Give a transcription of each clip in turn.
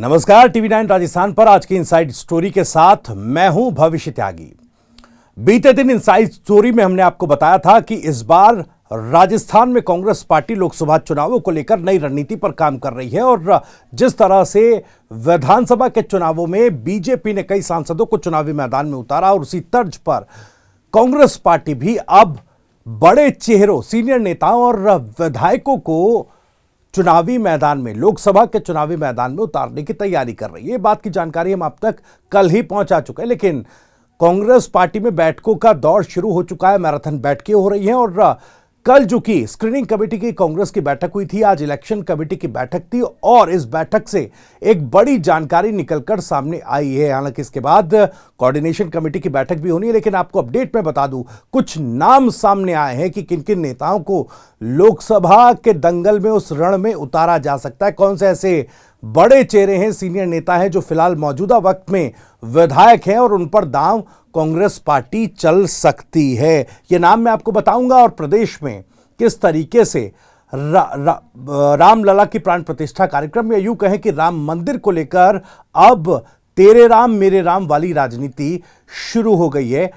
नमस्कार, टीवी9 राजस्थान पर आज की इनसाइड स्टोरी के साथ मैं हूं भविष्य त्यागी। बीते दिन इनसाइड स्टोरी में हमने आपको बताया था कि इस बार राजस्थान में कांग्रेस पार्टी लोकसभा चुनावों को लेकर नई रणनीति पर काम कर रही है और जिस तरह से विधानसभा के चुनावों में बीजेपी ने कई सांसदों को चुनावी मैदान में उतारा और उसी तर्ज पर कांग्रेस पार्टी भी अब बड़े चेहरों, सीनियर नेताओं और विधायकों को चुनावी मैदान में, लोकसभा के चुनावी मैदान में उतारने की तैयारी कर रही है। ये बात की जानकारी हम आप तक कल ही पहुंचा चुके हैं, लेकिन कांग्रेस पार्टी में बैठकों का दौर शुरू हो चुका है। मैराथन बैठकें हो रही हैं और कल जो कि स्क्रीनिंग कमेटी की कांग्रेस की बैठक हुई थी, आज इलेक्शन कमेटी की बैठक थी और इस बैठक से एक बड़ी जानकारी निकलकर सामने आई है। हालांकि इसके बाद कोऑर्डिनेशन कमेटी की बैठक भी होनी है, लेकिन आपको अपडेट में बता दूं, कुछ नाम सामने आए हैं कि किन किन नेताओं को लोकसभा के दंगल में, उस रण में उतारा जा सकता है। कौन से ऐसे बड़े चेहरे हैं, सीनियर नेता हैं जो फिलहाल मौजूदा वक्त में विधायक हैं और उन पर दांव कांग्रेस पार्टी चल सकती है। ये नाम मैं आपको बताऊंगा और प्रदेश में किस तरीके से रामलला की प्राण प्रतिष्ठा कार्यक्रम, या यूं कहें कि राम मंदिर को लेकर अब तेरे राम मेरे राम वाली राजनीति शुरू हो गई है।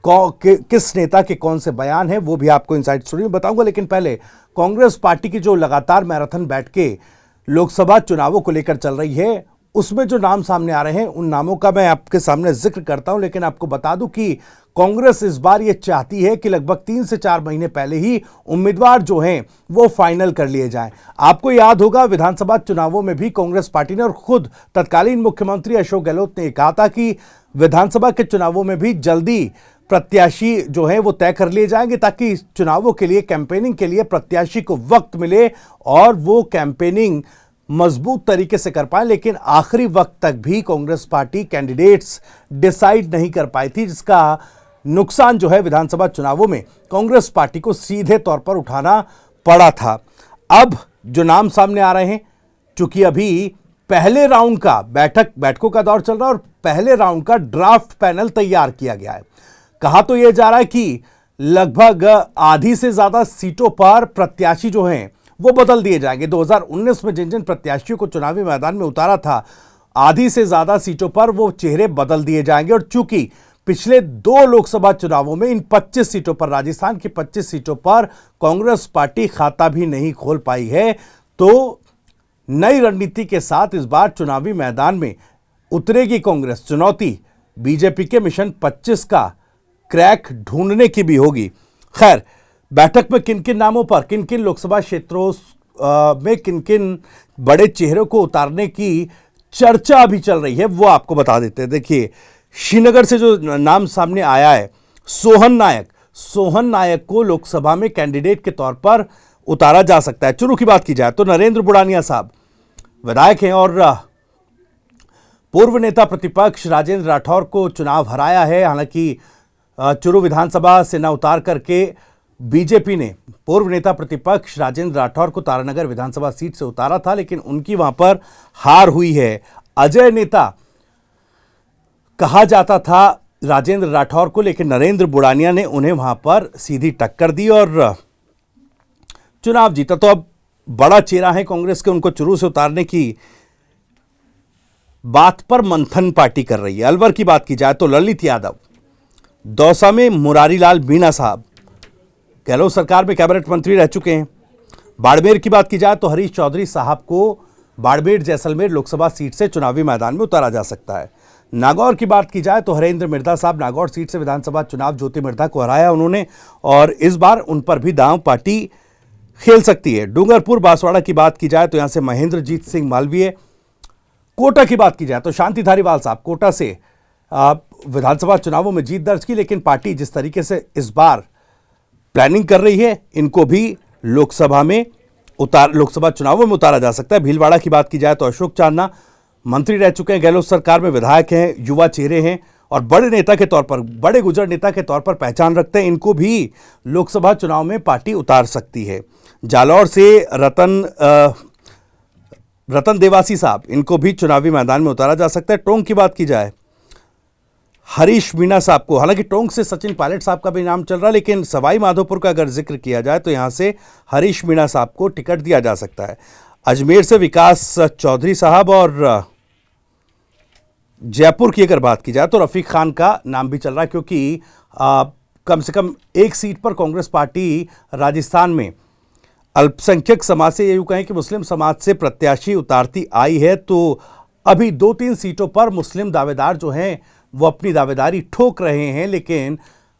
किस नेता के कौन से बयान हैं वो भी आपको इनसाइड स्टोरी में बताऊंगा, लेकिन पहले कांग्रेस पार्टी की जो लगातार मैराथन बैठकें लोकसभा चुनावों को लेकर चल रही है, उसमें जो नाम सामने आ रहे हैं उन नामों का मैं आपके सामने जिक्र करता हूं। लेकिन आपको बता दूं कि कांग्रेस इस बार ये चाहती है कि लगभग 3 से 4 महीने पहले ही उम्मीदवार जो हैं वो फाइनल कर लिए जाएं। आपको याद होगा, विधानसभा चुनावों में भी कांग्रेस पार्टी ने और खुद तत्कालीन मुख्यमंत्री अशोक गहलोत ने कहा था कि विधानसभा के चुनावों में भी जल्दी प्रत्याशी जो है वो तय कर लिए जाएंगे ताकि चुनावों के लिए, कैंपेनिंग के लिए प्रत्याशी को वक्त मिले और वो कैंपेनिंग मजबूत तरीके से कर पाए। लेकिन आखिरी वक्त तक भी कांग्रेस पार्टी कैंडिडेट्स डिसाइड नहीं कर पाई थी, जिसका नुकसान जो है विधानसभा चुनावों में कांग्रेस पार्टी को सीधे तौर पर उठाना पड़ा था। अब जो नाम सामने आ रहे हैं, चूंकि अभी पहले राउंड का बैठकों का दौर चल रहा है और पहले राउंड का ड्राफ्ट पैनल तैयार किया गया है। कहा तो यह जा रहा है कि लगभग आधी से ज्यादा सीटों पर प्रत्याशी जो हैं वो बदल दिए जाएंगे। 2019 में जिन जिन प्रत्याशियों को चुनावी मैदान में उतारा था, आधी से ज्यादा सीटों पर वो चेहरे बदल दिए जाएंगे। और चूंकि पिछले 2 लोकसभा चुनावों में इन 25 सीटों पर, राजस्थान की 25 सीटों पर कांग्रेस पार्टी खाता भी नहीं खोल पाई है, तो नई रणनीति के साथ इस बार चुनावी मैदान में उतरेगी कांग्रेस। चुनौती बीजेपी के मिशन 25 का क्रैक ढूंढने की भी होगी। खैर, बैठक में किन किन नामों पर, किन किन लोकसभा क्षेत्रों में किन किन बड़े चेहरों को उतारने की चर्चा अभी चल रही है वो आपको बता देते हैं। देखिए, श्रीनगर से जो नाम सामने आया है, सोहन नायक को लोकसभा में कैंडिडेट के तौर पर उतारा जा सकता है। चुरू की बात की जाए तो नरेंद्र बुढ़ानिया साहब विधायक हैं और पूर्व नेता प्रतिपक्ष राजेंद्र राठौर को चुनाव हराया है। हालांकि चुरू विधानसभा से न उतार करके बीजेपी ने पूर्व नेता प्रतिपक्ष राजेंद्र राठौर को तारानगर विधानसभा सीट से उतारा था, लेकिन उनकी वहां पर हार हुई है। अजय नेता कहा जाता था राजेंद्र राठौर को, लेकिन नरेंद्र बुढ़ानिया ने उन्हें वहां पर सीधी टक्कर दी और चुनाव जीता। तो अब बड़ा चेहरा है कांग्रेस के, उनको चुरू से उतारने की बात पर मंथन पार्टी कर रही है। अलवर की बात की जाए तो ललित यादव, दौसा में मुरारीलाल मीणा साहब गहलोत सरकार में कैबिनेट मंत्री रह चुके हैं। बाड़मेर की बात की जाए तो हरीश चौधरी साहब को बाड़मेर जैसलमेर लोकसभा सीट से चुनावी मैदान में उतारा जा सकता है। नागौर की बात की जाए तो हरेंद्र मिर्धा साहब नागौर सीट से विधानसभा चुनाव ज्योति मिर्धा को हराया उन्होंने और इस बार उन पर भी दांव पार्टी खेल सकती है। डूंगरपुर बांसवाड़ा की बात की जाए तो यहां से महेंद्रजीत सिंह मालवीय। कोटा की बात की जाए तो शांति धारीवाल साहब कोटा से विधानसभा चुनावों में जीत दर्ज की, लेकिन पार्टी जिस तरीके से इस बार प्लानिंग कर रही है, इनको भी लोकसभा चुनावों में उतारा जा सकता है। भीलवाड़ा की बात की जाए तो अशोक चांदना मंत्री रह चुके हैं, गहलोत सरकार में विधायक हैं, युवा चेहरे हैं और बड़े नेता के तौर पर, बड़े गुजर नेता के तौर पर पहचान रखते हैं। इनको भी लोकसभा चुनाव में पार्टी उतार सकती है। जालौर से रतन देवासी साहब, इनको भी चुनावी मैदान में उतारा जा सकता है। टोंक की बात की जाए हरीश मीणा साहब को, हालांकि टोंक से सचिन पायलट साहब का भी नाम चल रहा है, लेकिन सवाई माधोपुर का अगर जिक्र किया जाए तो यहां से हरीश मीणा साहब को टिकट दिया जा सकता है। अजमेर से विकास चौधरी साहब और जयपुर की अगर बात की जाए तो रफीक खान का नाम भी चल रहा है, क्योंकि कम से कम एक सीट पर कांग्रेस पार्टी राजस्थान में अल्पसंख्यक समाज से, यूं कहें कि मुस्लिम समाज से प्रत्याशी उतारती आई है। तो अभी 2-3 सीटों पर मुस्लिम दावेदार जो हैं वो अपनी दावेदारी ठोक रहे हैं, लेकिन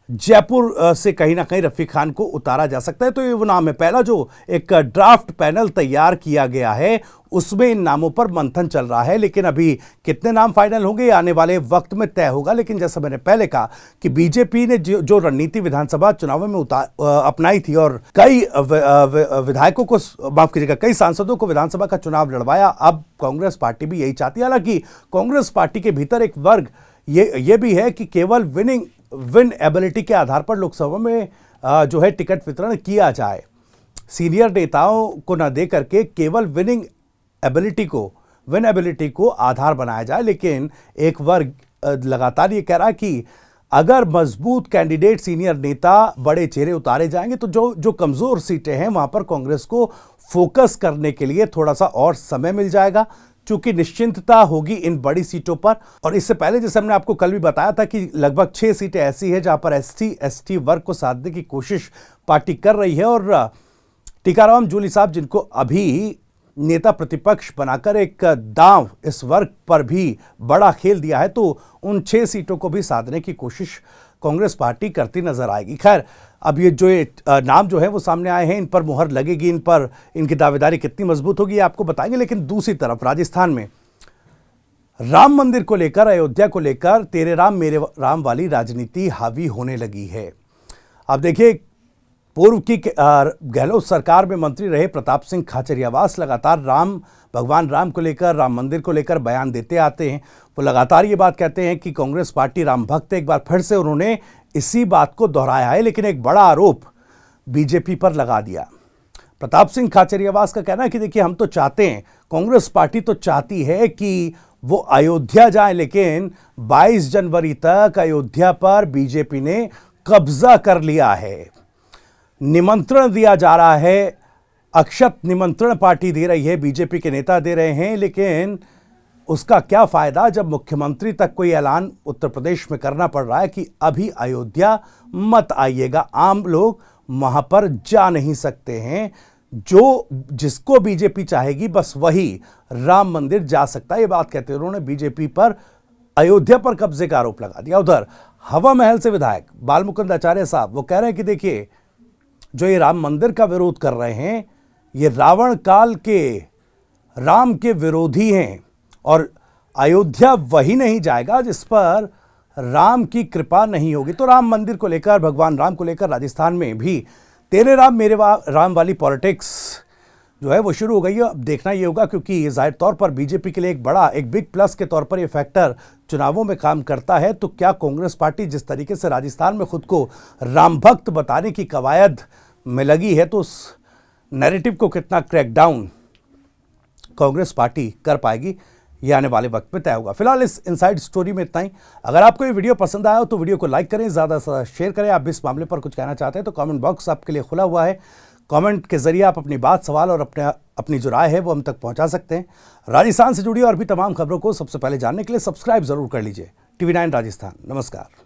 जयपुर से कहीं ना कहीं रफीक खान को उतारा जा सकता है। तो ये वो नाम है। पहला जो एक ड्राफ्ट पैनल तैयार किया गया है उसमें इन नामों पर मंथन चल रहा है, लेकिन अभी कितने नाम फाइनल होंगे आने वाले वक्त में तय होगा। लेकिन जैसा मैंने पहले कहा कि बीजेपी ने जो रणनीति विधानसभा चुनावों में अपनाई थी और कई विधायकों को, माफ कीजिएगा, कई सांसदों को विधानसभा का चुनाव लड़वाया, अब कांग्रेस पार्टी भी यही चाहती है। हालांकि कांग्रेस पार्टी के भीतर एक वर्ग ये भी है कि केवल विन एबिलिटी के आधार पर लोकसभा में जो है टिकट वितरण किया जाए, सीनियर नेताओं को न दे करके केवल विन एबिलिटी को आधार बनाया जाए। लेकिन एक वर्ग लगातार ये कह रहा है कि अगर मजबूत कैंडिडेट, सीनियर नेता, बड़े चेहरे उतारे जाएंगे तो जो कमजोर सीटें हैं वहां पर कांग्रेस को फोकस करने के लिए थोड़ा सा और समय मिल जाएगा, चूंकि निश्चिंतता होगी इन बड़ी सीटों पर। और इससे पहले जैसे हमने आपको कल भी बताया था कि लगभग 6 सीटें ऐसी हैं जहां पर एसटी वर्ग को साधने की कोशिश पार्टी कर रही है। और टीकाराम जूली साहब, जिनको अभी नेता प्रतिपक्ष बनाकर एक दांव इस वर्ग पर भी बड़ा खेल दिया है, तो उन 6 सीटों को भी साधने की कोशिश कांग्रेस पार्टी करती नजर आएगी। खैर, अब ये नाम जो है वो सामने आए हैं, इन पर मुहर लगेगी, इन पर इनकी दावेदारी कितनी मजबूत होगी आपको बताएंगे। लेकिन दूसरी तरफ राजस्थान में राम मंदिर को लेकर, अयोध्या को लेकर तेरे राम मेरे राम वाली राजनीति हावी होने लगी है। अब देखिए, पूर्व की गहलोत सरकार में मंत्री रहे प्रताप सिंह खाचरियावास लगातार भगवान राम को लेकर, राम मंदिर को लेकर बयान देते आते हैं। वो लगातार ये बात कहते हैं कि कांग्रेस पार्टी राम भक्त है। एक बार फिर से उन्होंने इसी बात को दोहराया है, लेकिन एक बड़ा आरोप बीजेपी पर लगा दिया। प्रताप सिंह खाचरियावास का कहना है कि देखिए, हम तो चाहते हैं, कांग्रेस पार्टी तो चाहती है कि वो अयोध्या जाए, लेकिन 22 जनवरी तक अयोध्या पर बीजेपी ने कब्जा कर लिया है। निमंत्रण दिया जा रहा है, अक्षत निमंत्रण पार्टी दे रही है, बीजेपी के नेता दे रहे हैं, लेकिन उसका क्या फायदा जब मुख्यमंत्री तक कोई ऐलान उत्तर प्रदेश में करना पड़ रहा है कि अभी अयोध्या मत आइएगा, आम लोग वहां पर जा नहीं सकते हैं, जिसको बीजेपी चाहेगी बस वही राम मंदिर जा सकता है। ये बात कहते हुए उन्होंने बीजेपी पर अयोध्या पर कब्जे का आरोप लगा दिया। उधर हवा महल से विधायक बालमुकुंद आचार्य साहब वो कह रहे हैं कि देखिए, जो ये राम मंदिर का विरोध कर रहे हैं, ये रावण काल के राम के विरोधी हैं और अयोध्या वही नहीं जाएगा जिस पर राम की कृपा नहीं होगी। तो राम मंदिर को लेकर, भगवान राम को लेकर राजस्थान में भी तेरे राम मेरे राम वाली पॉलिटिक्स जो है वो शुरू हो गई है। अब देखना ये होगा, क्योंकि जाहिर तौर पर बीजेपी के लिए एक बिग प्लस के तौर पर ये फैक्टर चुनावों में काम करता है। तो क्या कांग्रेस पार्टी जिस तरीके से राजस्थान में खुद को राम भक्त बताने की कवायद में लगी है, तो उस नैरेटिव को कितना क्रैकडाउन कांग्रेस पार्टी कर पाएगी, ये आने वाले वक्त में तय होगा। फिलहाल इस इनसाइड स्टोरी में इतना ही। अगर आपको ये वीडियो पसंद आया हो तो वीडियो को लाइक करें, ज़्यादा से ज़्यादा शेयर करें। आप इस मामले पर कुछ कहना चाहते हैं तो कमेंट बॉक्स आपके लिए खुला हुआ है। कमेंट के जरिए आप अपनी बात, सवाल और अपनी जो राय है वो हम तक पहुंचा सकते हैं। राजस्थान से जुड़ी और भी तमाम खबरों को सबसे पहले जानने के लिए सब्सक्राइब जरूर कर लीजिए। TV9 राजस्थान। नमस्कार।